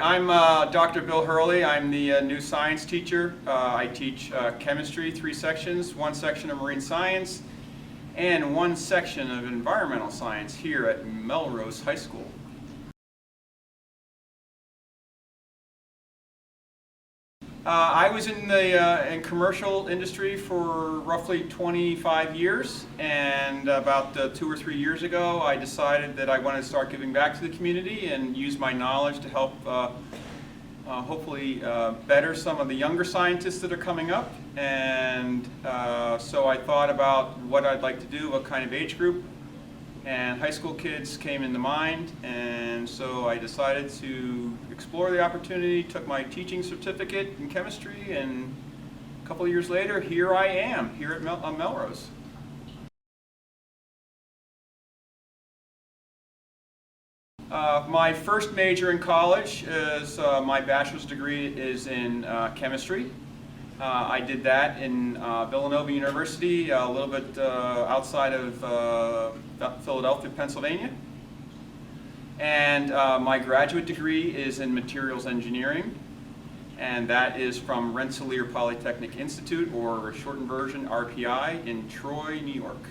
I'm Dr. Bill Hurley. I'm the new science teacher. I teach chemistry, 3 sections, 1 section of marine science, and 1 section of environmental science here at Melrose High School. I was in the commercial industry for roughly 25 years, and about 2 or 3 years ago I decided that I wanted to start giving back to the community and use my knowledge to help hopefully better some of the younger scientists that are coming up. And so I thought about what I'd like to do, what kind of age group, and high school kids came into mind, and so I decided to explore the opportunity, took my teaching certificate in chemistry, and a couple of years later, here I am, here at Melrose. My first major in college is my bachelor's degree is in chemistry. I did that in Villanova University, a little bit outside of Philadelphia, Pennsylvania. And my graduate degree is in materials engineering, and that is from Rensselaer Polytechnic Institute, or shortened version RPI, in Troy, New York.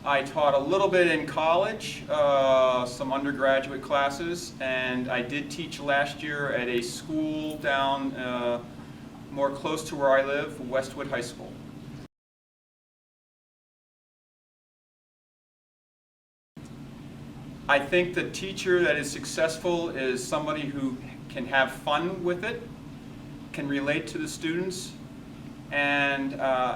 I taught a little bit in college, some undergraduate classes, and I did teach last year at a school down more close to where I live, Westwood High School. I think the teacher that is successful is somebody who can have fun with it, can relate to the students, and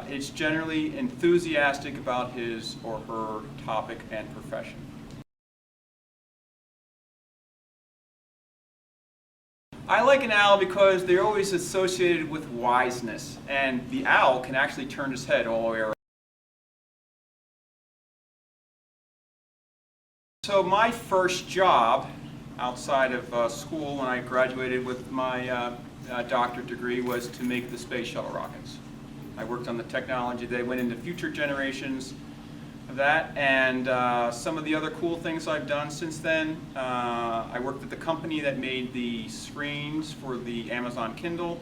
is generally enthusiastic about his or her topic and profession. I like an owl because they're always associated with wiseness, and the owl can actually turn his head all the way around. So my first job outside of school, when I graduated with my doctorate degree, was to make the space shuttle rockets. I worked on the technology that went into future generations of that, and some of the other cool things I've done since then. I worked at the company that made the screens for the Amazon Kindle,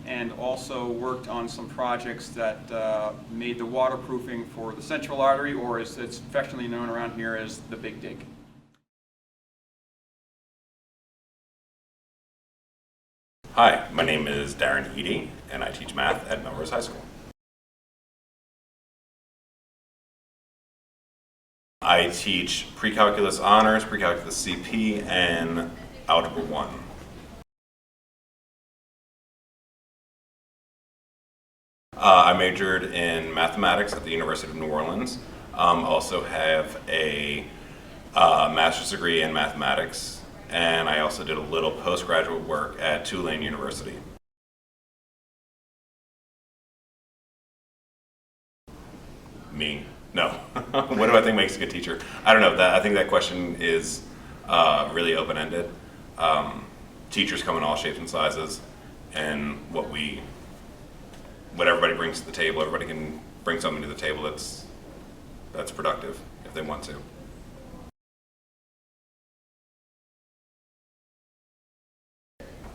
and also worked on some projects that made the waterproofing for the central artery, or as it's affectionately known around here as the Big Dig. Hi, my name is Darren Eady, and I teach math at Melrose High School. I teach pre-calculus honors, pre-calculus CP, and algebra 1. I majored in mathematics at the University of New Orleans. Also have a master's degree in mathematics, and I also did a little postgraduate work at Tulane University. Me? No. What do I think makes a good teacher? I don't know. I think that question is really open-ended. Teachers come in all shapes and sizes, and what everybody brings to the table, everybody can bring something to the table that's productive if they want to.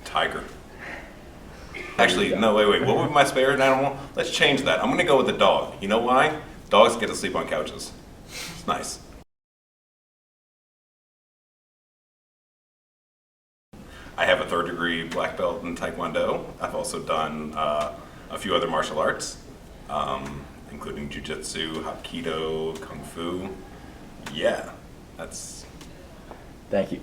Tiger. Actually, no, wait. What would be my favorite animal? Let's change that. I'm going to go with the dog. You know why? Dogs get to sleep on couches. It's nice. I have a 3rd degree black belt in Taekwondo. I've also done a few other martial arts, including Jiu-Jitsu, Hapkido, Kung Fu. Yeah, that's... Thank you.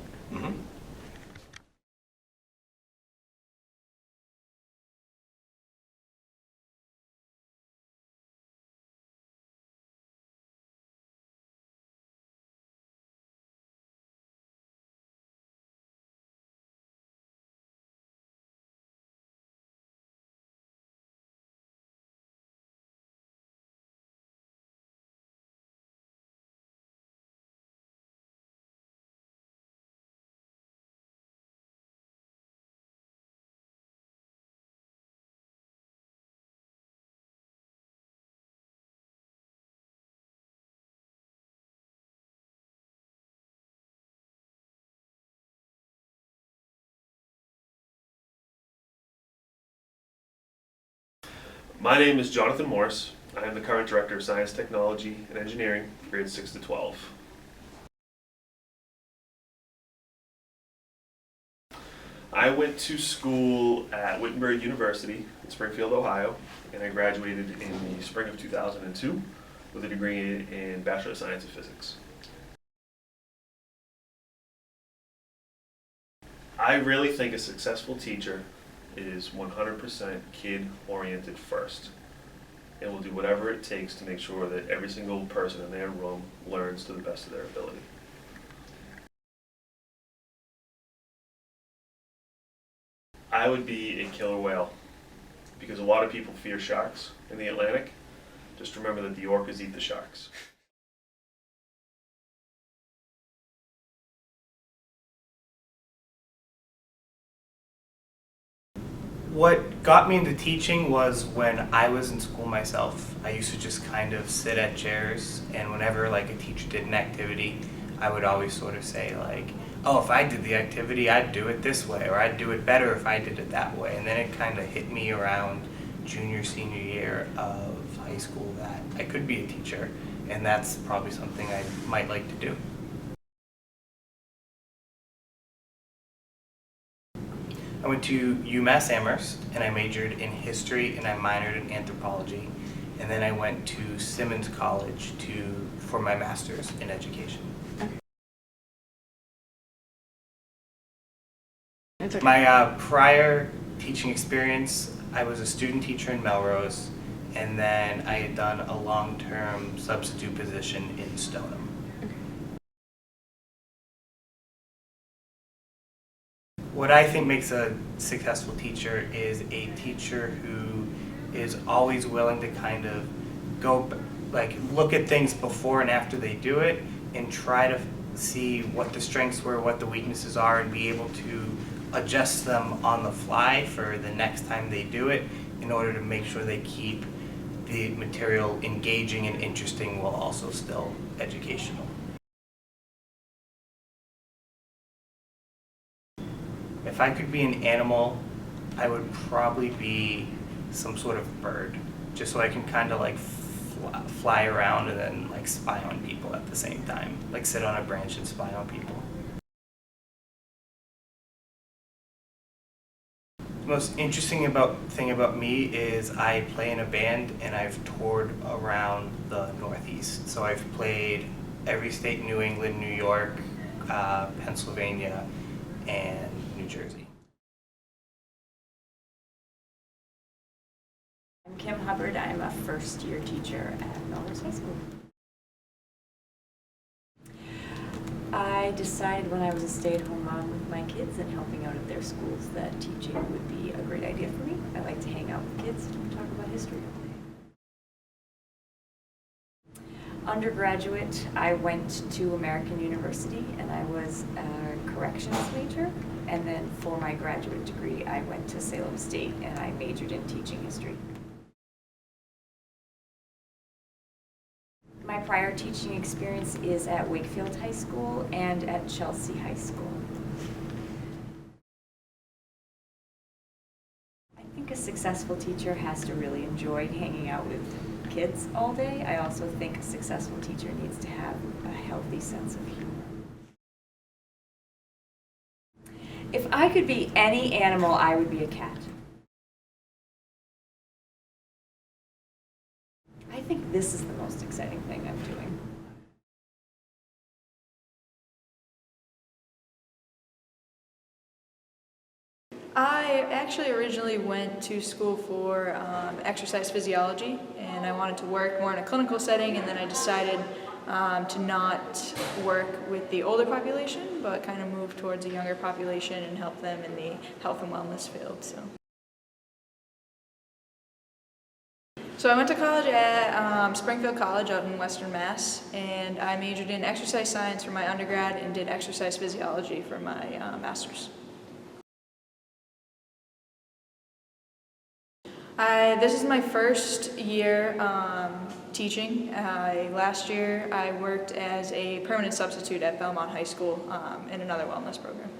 My name is Jonathan Morris. I am the current Director of Science, Technology, and Engineering, grades 6 to 12. I went to school at Wittenberg University in Springfield, Ohio, and I graduated in the spring of 2002 with a degree in Bachelor of Science in Physics. I really think a successful teacher is 100% kid-oriented first, and will do whatever it takes to make sure that every single person in their room learns to the best of their ability. I would be a killer whale, because a lot of people fear sharks in the Atlantic. Just remember that the orcas eat the sharks. What got me into teaching was when I was in school myself. I used to just kind of sit at chairs, and whenever like a teacher did an activity, I would always sort of say like, oh, if I did the activity, I'd do it this way, or I'd do it better if I did it that way. And then it kind of hit me around junior, senior year of high school that I could be a teacher, and that's probably something I might like to do. I went to UMass Amherst, and I majored in history and I minored in anthropology. And then I went to Simmons College for my master's in education. My prior teaching experience, I was a student teacher in Melrose, and then I had done a long-term substitute position in Stoneham. What I think makes a successful teacher is a teacher who is always willing to kind of look at things before and after they do it and try to see what the strengths were, what the weaknesses are, and be able to adjust them on the fly for the next time they do it in order to make sure they keep the material engaging and interesting while also still educational. If I could be an animal, I would probably be some sort of bird, just so I can kind of like fly around and then like spy on people at the same time, like sit on a branch and spy on people. The most interesting thing about me is I play in a band and I've toured around the Northeast. So I've played every state in New England, New York, Pennsylvania, and New Jersey. I'm Kim Hubbard. I'm a first-year teacher at Melrose High School. I decided when I was a stay-at-home mom with my kids and helping out at their schools that teaching would be a great idea for me. I like to hang out with kids and talk about history all day. Undergraduate, I went to American University and I was a corrections major. And then for my graduate degree, I went to Salem State and I majored in teaching history. My prior teaching experience is at Wakefield High School and at Chelsea High School. I think a successful teacher has to really enjoy hanging out with kids all day. I also think a successful teacher needs to have a healthy sense of humor. If I could be any animal, I would be a cat. I think this is the most exciting thing I'm doing. I actually originally went to school for exercise physiology, and I wanted to work more in a clinical setting, and then I decided to not work with the older population, but kind of move towards a younger population and help them in the health and wellness field. So I went to college at Springfield College out in Western Mass, and I majored in exercise science for my undergrad and did exercise physiology for my master's. This is my first year teaching. Last year I worked as a permanent substitute at Belmont High School in another wellness program.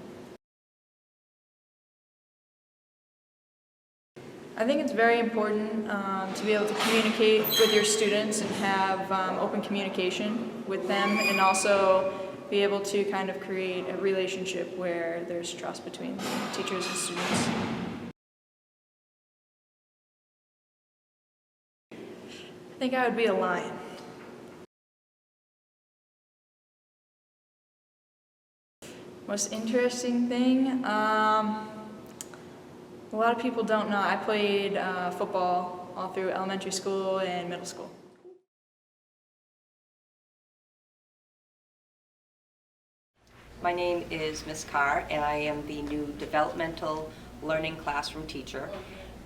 I think it's very important to be able to communicate with your students and have open communication with them, and also be able to kind of create a relationship where there's trust between teachers and students. I think I would be a lion. Most interesting thing? A lot of people don't know. I played football all through elementary school and middle school. My name is Ms. Carr, and I am the new developmental learning classroom teacher,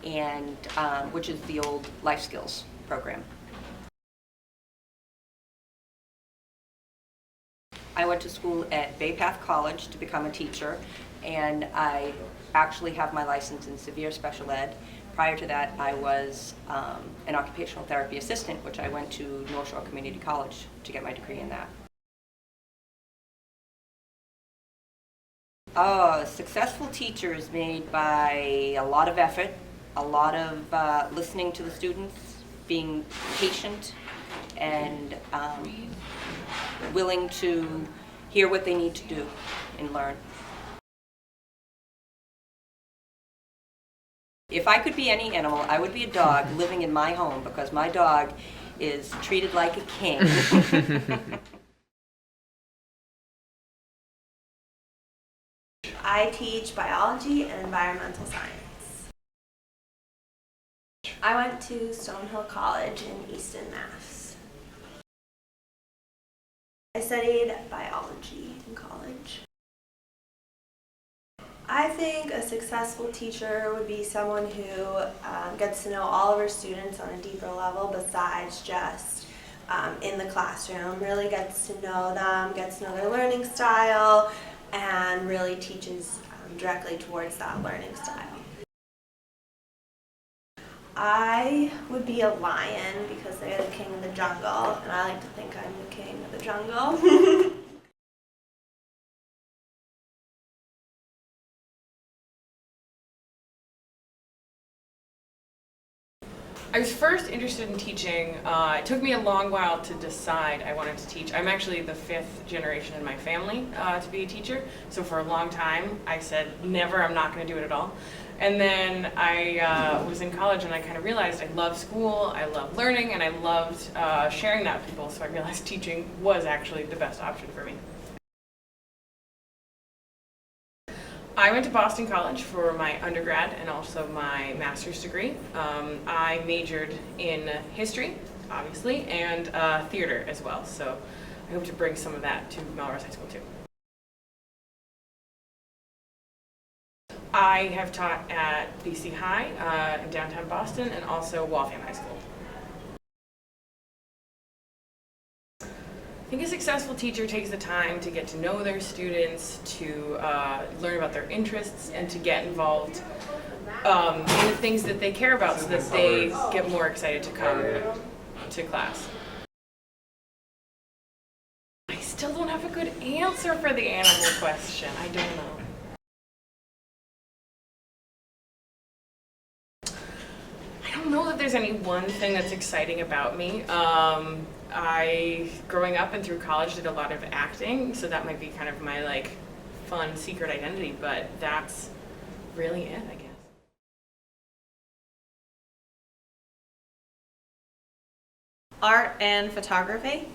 and which is the old life skills program. I went to school at Bay Path College to become a teacher, and I actually have my license in severe special ed. Prior to that, I was an occupational therapy assistant, which I went to North Shore Community College to get my degree in that. A successful teacher is made by a lot of effort, a lot of listening to the students, being patient, and willing to hear what they need to do and learn. If I could be any animal, I would be a dog living in my home, because my dog is treated like a king. I teach biology and environmental science. I went to Stonehill College in Easton, Mass. I studied biology in college. I think a successful teacher would be someone who gets to know all of her students on a deeper level besides just in the classroom, really gets to know them, gets to know their learning style, and really teaches directly towards that learning style. I would be a lion because they're the king of the jungle, and I like to think I'm the king of the jungle. I was first interested in teaching. It took me a long while to decide I wanted to teach. I'm actually the 5th generation in my family to be a teacher. So for a long time, I said, never, I'm not going to do it at all. And then I was in college and I kind of realized I love school, I love learning, and I loved sharing that with people. So I realized teaching was actually the best option for me. I went to Boston College for my undergrad and also my master's degree. I majored in history, obviously, and theater as well. So I hope to bring some of that to Melrose High School too. I have taught at BC High in downtown Boston and also Waltham High School. I think a successful teacher takes the time to get to know their students, to learn about their interests, and to get involved in the things that they care about so that they get more excited to come to class. I still don't have a good answer for the animal question. I don't know. I don't know that there's any one thing that's exciting about me. Growing up and through college, did a lot of acting, so that might be kind of my like fun secret identity, but that's really it, I guess. Art and photography.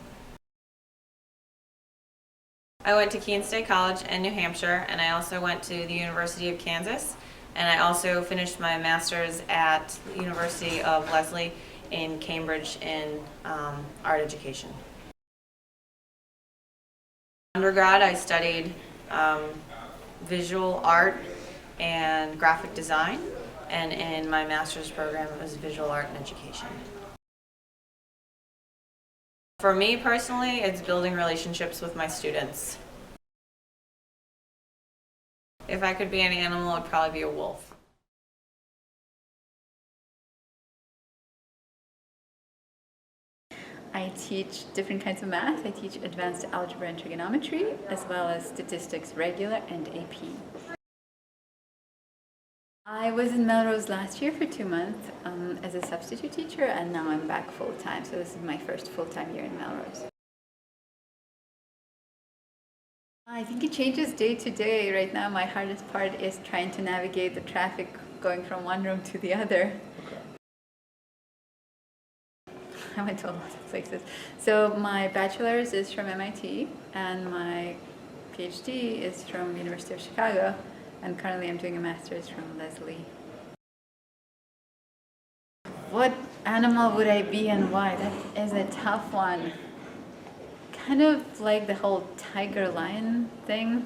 I went to Keene State College in New Hampshire, and I also went to the University of Kansas, and I also finished my master's at the University of Lesley in Cambridge in art education. Undergrad, I studied visual art and graphic design, and in my master's program it was visual art and education. For me personally, it's building relationships with my students. If I could be an animal, it would probably be a wolf. I teach different kinds of math. I teach advanced algebra and trigonometry, as well as statistics regular and AP. I was in Melrose last year for 2 months as a substitute teacher, and now I'm back full-time, so this is my first full-time year in Melrose. I think it changes day to day. Right now, my hardest part is trying to navigate the traffic going from one room to the other. I went to a lot of places. So my bachelor's is from MIT, and my PhD is from University of Chicago, and currently I'm doing a master's from Leslie. What animal would I be and why? That is a tough one. Kind of like the whole tiger-lion thing.